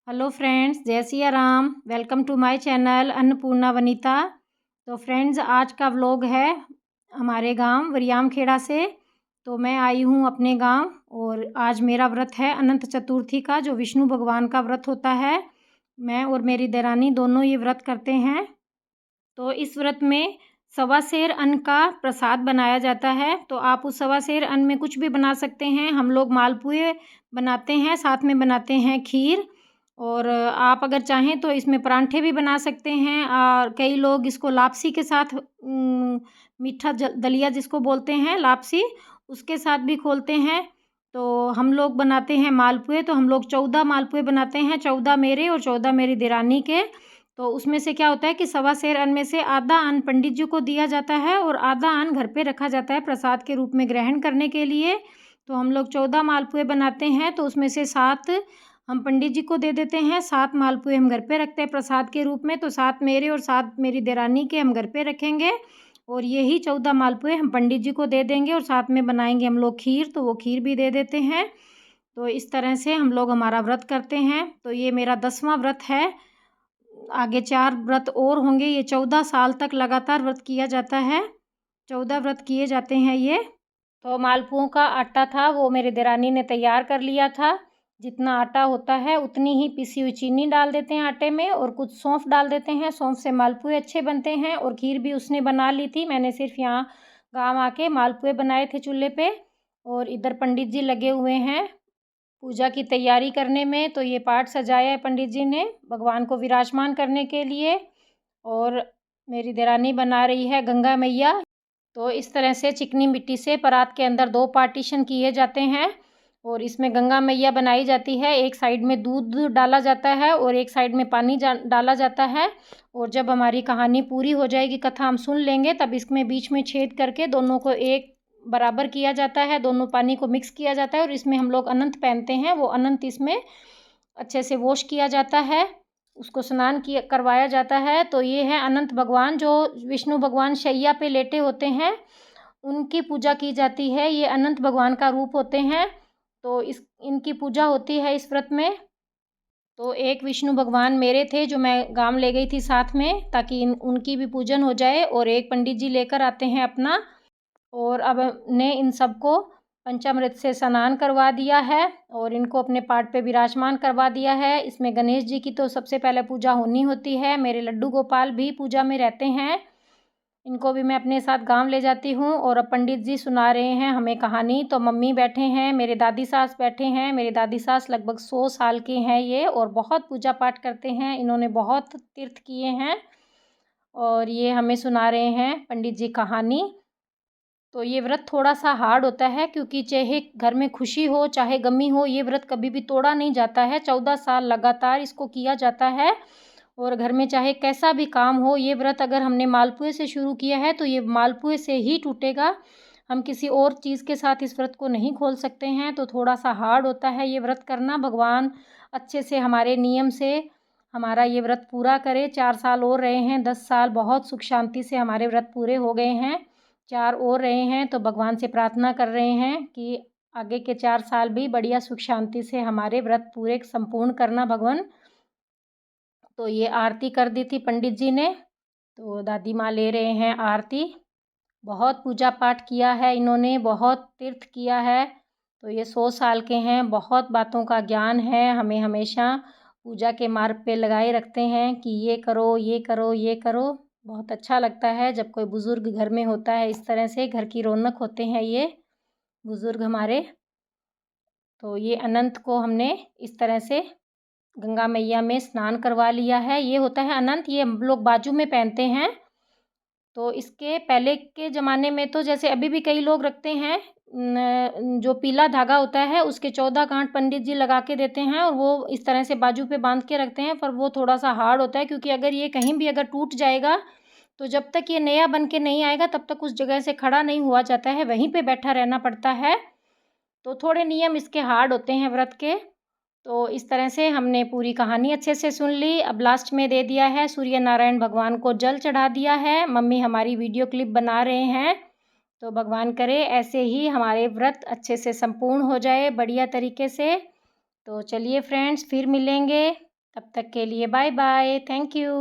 Hello friends, जय Siya Ram. Welcome to my channel Annapurna Vanita. तो friends, आज का व्लॉग है हमारे गांव वरियाम खेड़ा से। तो मैं आई हूं अपने गांव और आज मेरा व्रत है अनंत चतुर्थी का, जो विष्णु भगवान का व्रत होता है। मैं और मेरी देरानी दोनों ये व्रत करते हैं। तो इस व्रत में सवा सेर अन्न का प्रसाद बनाया जाता है। तो आप उस सवा सेर अन्न में कुछ भी बना सकते हैं। हम लोग मालपुए बनाते हैं, साथ में बनाते हैं खीर। और आप अगर चाहें तो इसमें परांठे भी बना सकते हैं। और कई लोग इसको लापसी के साथ मीठा दलिया जिसको बोलते हैं लापसी, उसके साथ भी खोलते हैं। तो हम लोग बनाते हैं मालपुए। तो हम लोग 14 मालपुए बनाते हैं, 14 मेरे और 14 मेरी देरानी के। तो उसमें से क्या होता है कि सवा सेर अन्न में से आधा अन्न पंडित जी को दिया जाता है और आधा अन्न घर पे रखा जाता है प्रसाद के रूप में ग्रहण करने के लिए। तो हम लोग 14 मालपुए बनाते हैं, तो उसमें से 7 हम पंडित जी को दे देते हैं, 7 मालपुए हम घर पे रखते हैं प्रसाद के रूप में। तो 7 मेरे और 7 मेरी देरानी के हम घर पे रखेंगे और यही 14 मालपुए हम पंडित जी को दे देंगे और साथ में बनाएंगे हम लोग खीर, तो वो खीर भी दे देते हैं। तो इस तरह से हम लोग हमारा व्रत करते हैं। तो ये मेरा 10वां व्रत है। आगे 4 व्रत और होंगे। ये 14 साल तक लगातार व्रत किया जाता है। 14 व्रत किए जाते हैं ये। तो मालपुओं का आटा था वो मेरी देरानी ने तैयार कर लिया था। जितना आटा होता है उतनी ही पिसी हुई चीनी डाल देते हैं आटे में और कुछ सौंफ डाल देते हैं। सौंफ से मालपुए अच्छे बनते हैं। और खीर भी उसने बना ली थी। मैंने सिर्फ यहाँ गाँव आके मालपुए बनाए थे चूल्हे पे। और इधर पंडित जी लगे हुए हैं पूजा की तैयारी करने में। तो ये पाठ सजाया है पंडित जी ने भगवान को विराजमान करने के लिए। और मेरी देरानी बना रही है गंगा मैया। तो इस तरह से चिकनी मिट्टी से परात के अंदर 2 पार्टीशन किए जाते हैं और इसमें गंगा मैया बनाई जाती है। एक साइड में दूध डाला जाता है और एक साइड में पानी डाला जाता है। और जब हमारी कहानी पूरी हो जाएगी, कथा हम सुन लेंगे, तब इसमें बीच में छेद करके दोनों को एक बराबर किया जाता है, दोनों पानी को मिक्स किया जाता है और इसमें हम लोग अनंत पहनते हैं। वो अनंत इसमें अच्छे से वॉश किया जाता है, उसको स्नान किया करवाया जाता है। तो ये है अनंत भगवान, जो विष्णु भगवान शैया पे लेटे होते हैं, उनकी पूजा की जाती है। ये अनंत भगवान का रूप होते हैं। तो इनकी पूजा होती है इस व्रत में। तो एक विष्णु भगवान मेरे थे जो मैं गांव ले गई थी साथ में, ताकि उनकी भी पूजन हो जाए। और एक पंडित जी लेकर आते हैं अपना। और अब ने इन सबको पंचामृत से स्नान करवा दिया है और इनको अपने पाठ पे विराजमान करवा दिया है। इसमें गणेश जी की तो सबसे पहले पूजा होनी होती है। मेरे लड्डू गोपाल भी पूजा में रहते हैं। इनको भी मैं अपने साथ गांव ले जाती हूँ। और अब पंडित जी सुना रहे हैं हमें कहानी। तो मम्मी बैठे हैं, मेरे दादी सास बैठे हैं। मेरे दादी सास लगभग 100 साल के हैं ये और बहुत पूजा पाठ करते हैं। इन्होंने बहुत तीर्थ किए हैं और ये हमें सुना रहे हैं पंडित जी कहानी। तो ये व्रत थोड़ा सा हार्ड होता है, क्योंकि चाहे घर में खुशी हो चाहे गमी हो, ये व्रत कभी भी तोड़ा नहीं जाता है। 14 साल लगातार इसको किया जाता है। और घर में चाहे कैसा भी काम हो, ये व्रत अगर हमने मालपुए से शुरू किया है तो ये मालपुए से ही टूटेगा। हम किसी और चीज़ के साथ इस व्रत को नहीं खोल सकते हैं। तो थोड़ा सा हार्ड होता है ये व्रत करना। भगवान अच्छे से हमारे नियम से हमारा ये व्रत पूरा करे। 4 साल और रहे हैं, 10 साल बहुत सुख शांति से हमारे व्रत पूरे हो गए हैं। 4 और रहे हैं। तो भगवान से प्रार्थना कर रहे हैं कि आगे के 4 साल भी बढ़िया सुख शांति से हमारे व्रत पूरे संपूर्ण करना भगवान। तो ये आरती कर दी थी पंडित जी ने। तो दादी माँ ले रहे हैं आरती। बहुत पूजा पाठ किया है इन्होंने, बहुत तीर्थ किया है। तो ये 100 साल के हैं, बहुत बातों का ज्ञान है। हमें हमेशा पूजा के मार्ग पे लगाए रखते हैं कि ये करो, ये करो, ये करो। बहुत अच्छा लगता है जब कोई बुज़ुर्ग घर में होता है। इस तरह से घर की रौनक होते हैं ये बुज़ुर्ग हमारे। तो ये अनंत को हमने इस तरह से गंगा मैया में स्नान करवा लिया है। ये होता है अनंत, ये हम लोग बाजू में पहनते हैं। तो इसके पहले के ज़माने में तो जैसे अभी भी कई लोग रखते हैं, जो पीला धागा होता है उसके 14 गांठ पंडित जी लगा के देते हैं और वो इस तरह से बाजू पे बांध के रखते हैं। पर वो थोड़ा सा हार्ड होता है, क्योंकि अगर ये कहीं भी अगर टूट जाएगा तो जब तक ये नया बन के नहीं आएगा तब तक उस जगह से खड़ा नहीं हुआ जाता है, वहीं पे बैठा रहना पड़ता है। तो थोड़े नियम इसके हार्ड होते हैं व्रत के। तो इस तरह से हमने पूरी कहानी अच्छे से सुन ली। अब लास्ट में दे दिया है सूर्य नारायण भगवान को जल चढ़ा दिया है। मम्मी हमारी वीडियो क्लिप बना रहे हैं। तो भगवान करे ऐसे ही हमारे व्रत अच्छे से संपूर्ण हो जाए बढ़िया तरीके से। तो चलिए फ्रेंड्स, फिर मिलेंगे। तब तक के लिए बाय बाय, थैंक यू।